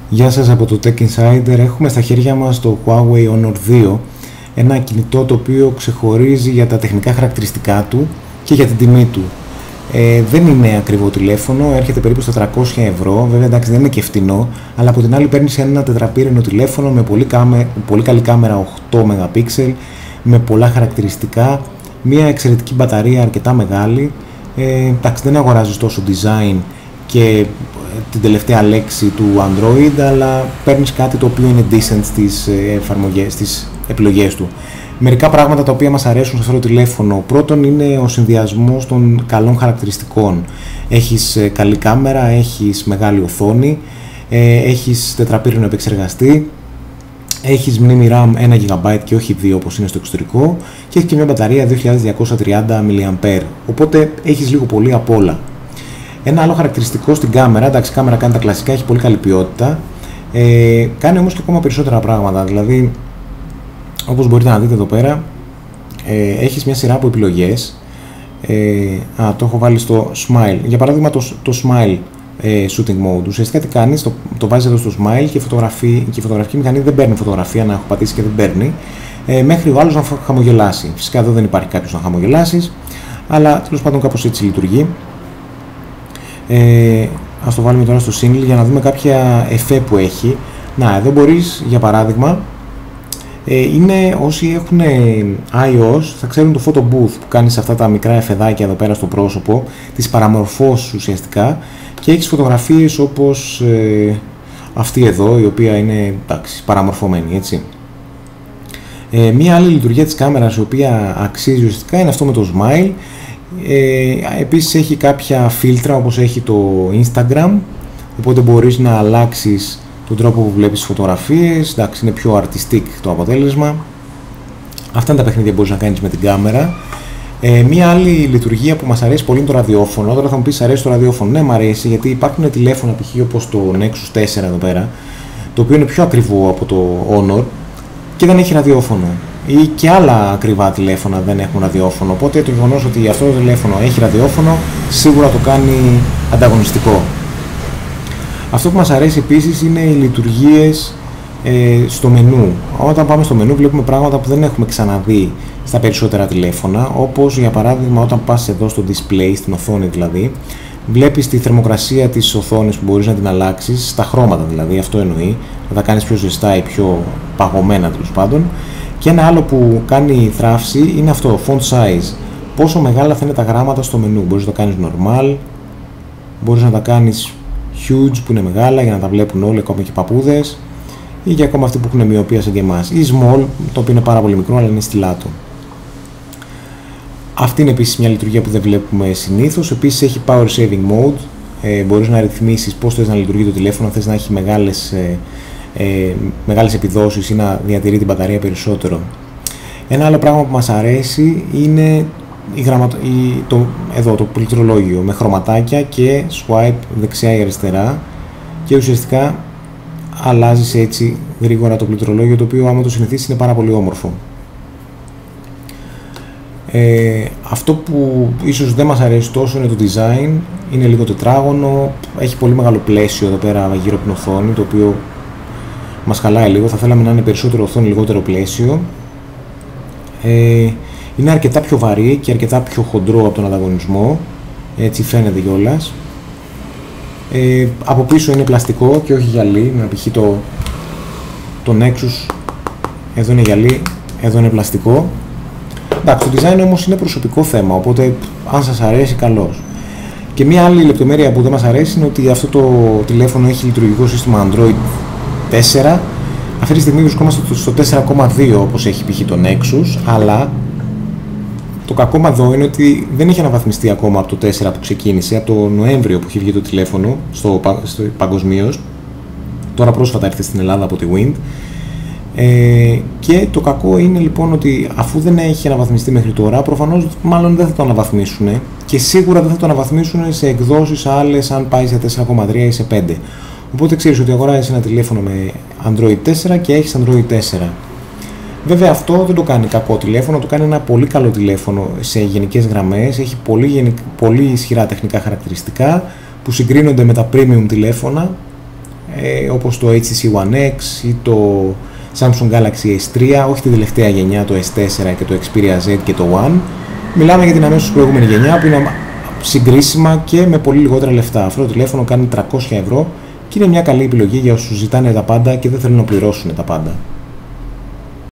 Γεια σας από το Tech Insider. Έχουμε στα χέρια μας το Huawei Honor 2, ένα κινητό το οποίο ξεχωρίζει για τα τεχνικά χαρακτηριστικά του και για την τιμή του. Δεν είναι ακριβό τηλέφωνο, έρχεται περίπου στα 300 ευρώ, βέβαια εντάξει δεν είναι και φτηνό, αλλά από την άλλη παίρνεις ένα τετραπύρινο τηλέφωνο με πολύ καλή κάμερα 8 MP, με πολλά χαρακτηριστικά, μια εξαιρετική μπαταρία αρκετά μεγάλη. Εντάξει, δεν αγοράζεις τόσο design και την τελευταία λέξη του Android, αλλά παίρνεις κάτι το οποίο είναι decent στις επιλογές του. Μερικά πράγματα τα οποία μας αρέσουν σε αυτό το τηλέφωνο: πρώτον είναι ο συνδυασμός των καλών χαρακτηριστικών. Έχεις καλή κάμερα, έχεις μεγάλη οθόνη, έχεις τετραπύρινο επεξεργαστή, έχεις μνήμη RAM 1 GB και όχι 2 όπως είναι στο εξωτερικό, και έχεις και μια μπαταρία 2230 mAh, οπότε έχεις λίγο πολύ απ' όλα. Ένα άλλο χαρακτηριστικό στην κάμερα: εντάξει, η κάμερα κάνει τα κλασικά, έχει πολύ καλή ποιότητα, κάνει όμως και ακόμα περισσότερα πράγματα. Δηλαδή, όπως μπορείτε να δείτε εδώ πέρα, έχεις μια σειρά από επιλογές. Το έχω βάλει στο Smile. Για παράδειγμα, το Smile Shooting Mode. Ουσιαστικά τι κάνεις, το βάζεις εδώ στο Smile και η φωτογραφική μηχανή δεν παίρνει φωτογραφία, να έχω πατήσει και δεν παίρνει, μέχρι ο άλλος να χαμογελάσει. Φυσικά εδώ δεν υπάρχει κάποιος να χαμογελάσεις, αλλά τέλος πάντων κάπως έτσι λειτουργεί. Ας το βάλουμε τώρα στο Single για να δούμε κάποια εφέ που έχει. Να, εδώ μπορείς, για παράδειγμα, είναι όσοι έχουν iOS θα ξέρουν το Photo Booth που κάνεις αυτά τα μικρά εφεδάκια εδώ πέρα στο πρόσωπο, τις παραμορφώσεις ουσιαστικά, και έχεις φωτογραφίες όπως αυτή εδώ, η οποία είναι, εντάξει, παραμορφωμένη, έτσι. Μία άλλη λειτουργία της κάμερας η οποία αξίζει ουσιαστικά είναι αυτό με το Smile. Επίσης έχει κάποια φίλτρα όπως έχει το Instagram, οπότε μπορείς να αλλάξεις τον τρόπο που βλέπεις τις φωτογραφίες. Εντάξει, είναι πιο artistic το αποτέλεσμα. Αυτά είναι τα παιχνίδια που μπορείς να κάνεις με την κάμερα. Μία άλλη λειτουργία που μας αρέσει πολύ είναι το ραδιόφωνο. Τώρα θα μου πεις, αρέσει το ραδιόφωνο? Ναι, μου αρέσει, γιατί υπάρχουν τηλέφωνα π.χ. όπως το Nexus 4 εδώ πέρα, το οποίο είναι πιο ακριβό από το Honor και δεν έχει ραδιόφωνο. Ή και άλλα ακριβά τηλέφωνα δεν έχουν ραδιόφωνο. Οπότε το γεγονός ότι αυτό το τηλέφωνο έχει ραδιόφωνο σίγουρα το κάνει ανταγωνιστικό. Αυτό που μας αρέσει επίσης είναι οι λειτουργίες στο μενού. Όταν πάμε στο μενού βλέπουμε πράγματα που δεν έχουμε ξαναδεί στα περισσότερα τηλέφωνα, όπως για παράδειγμα όταν πας εδώ στο display, στην οθόνη δηλαδή, βλέπεις τη θερμοκρασία της οθόνης που μπορείς να την αλλάξεις, στα χρώματα δηλαδή, αυτό εννοεί, να τα κάνεις πιο ζεστά ή πιο παγωμένα τέλος πάντων. Και ένα άλλο που κάνει θράψη είναι αυτό, font size. Πόσο μεγάλα θα είναι τα γράμματα στο μενού. Μπορείς να τα κάνεις normal, μπορείς να τα κάνεις huge που είναι μεγάλα για να τα βλέπουν όλοι, ακόμα και οι παππούδες, ή και ακόμα αυτοί που έχουν μοιοπία σαν και εμάς, ή small, το οποίο είναι πάρα πολύ μικρό αλλά είναι στυλάτο. Αυτή είναι επίσης μια λειτουργία που δεν βλέπουμε συνήθως. Επίσης έχει power saving mode, μπορείς να ρυθμίσεις πώς θες να λειτουργεί το τηλέφωνο, θες να έχει μεγάλες επιδόσεις ή να διατηρεί την μπαταρία περισσότερο. Ένα άλλο πράγμα που μας αρέσει είναι το πληκτρολόγιο με χρωματάκια και swipe δεξιά ή αριστερά, και ουσιαστικά αλλάζεις έτσι γρήγορα το πληκτρολόγιο, το οποίο άμα το συνηθίσεις είναι πάρα πολύ όμορφο. Αυτό που ίσως δεν μας αρέσει τόσο είναι το design, είναι λίγο τετράγωνο, έχει πολύ μεγάλο πλαίσιο εδώ πέρα γύρω από την οθόνη, το οποίο μας χαλάει λίγο. Θα θέλαμε να είναι περισσότερο οθόνη, λιγότερο πλαίσιο. Είναι αρκετά πιο βαρύ και αρκετά πιο χοντρό από τον ανταγωνισμό, έτσι φαίνεται κιόλας. Από πίσω είναι πλαστικό και όχι γυαλί, να π.χ. το Nexus εδώ είναι γυαλί, εδώ είναι πλαστικό. Εντάξει, το design όμως είναι προσωπικό θέμα, οπότε αν σας αρέσει, καλώς. Και μια άλλη λεπτομέρεια που δεν μας αρέσει είναι ότι αυτό το τηλέφωνο έχει λειτουργικό σύστημα Android 4. Αυτή τη στιγμή βρισκόμαστε στο 4,2 όπως έχει π.χ. το Nexus, αλλά το κακό εδώ είναι ότι δεν έχει αναβαθμιστεί ακόμα από το 4 που ξεκίνησε, από το Νοέμβριο που έχει βγει το τηλέφωνο παγκοσμίως. Τώρα πρόσφατα ήρθε στην Ελλάδα από τη Wind. Και το κακό είναι λοιπόν ότι αφού δεν έχει αναβαθμιστεί μέχρι τώρα, προφανώς μάλλον δεν θα το αναβαθμίσουν, και σίγουρα δεν θα το αναβαθμίσουν σε εκδόσεις άλλες αν πάει σε 4,3 ή σε 5. Οπότε ξέρεις ότι αγοράζεις ένα τηλέφωνο με Android 4 και έχεις Android 4. Βέβαια αυτό δεν το κάνει κακό τηλέφωνο, το κάνει ένα πολύ καλό τηλέφωνο σε γενικές γραμμές, έχει πολύ ισχυρά τεχνικά χαρακτηριστικά που συγκρίνονται με τα premium τηλέφωνα, όπως το HTC One X ή το Samsung Galaxy S3, όχι την τελευταία γενιά, το S4 και το Xperia Z και το One. Μιλάμε για την αμέσως προηγούμενη γενιά που είναι συγκρίσιμα και με πολύ λιγότερα λεφτά. Αυτό το τηλέφωνο κάνει 300 ευρώ και είναι μια καλή επιλογή για όσους ζητάνε τα πάντα και δεν θέλουν να πληρώσουν τα πάντα.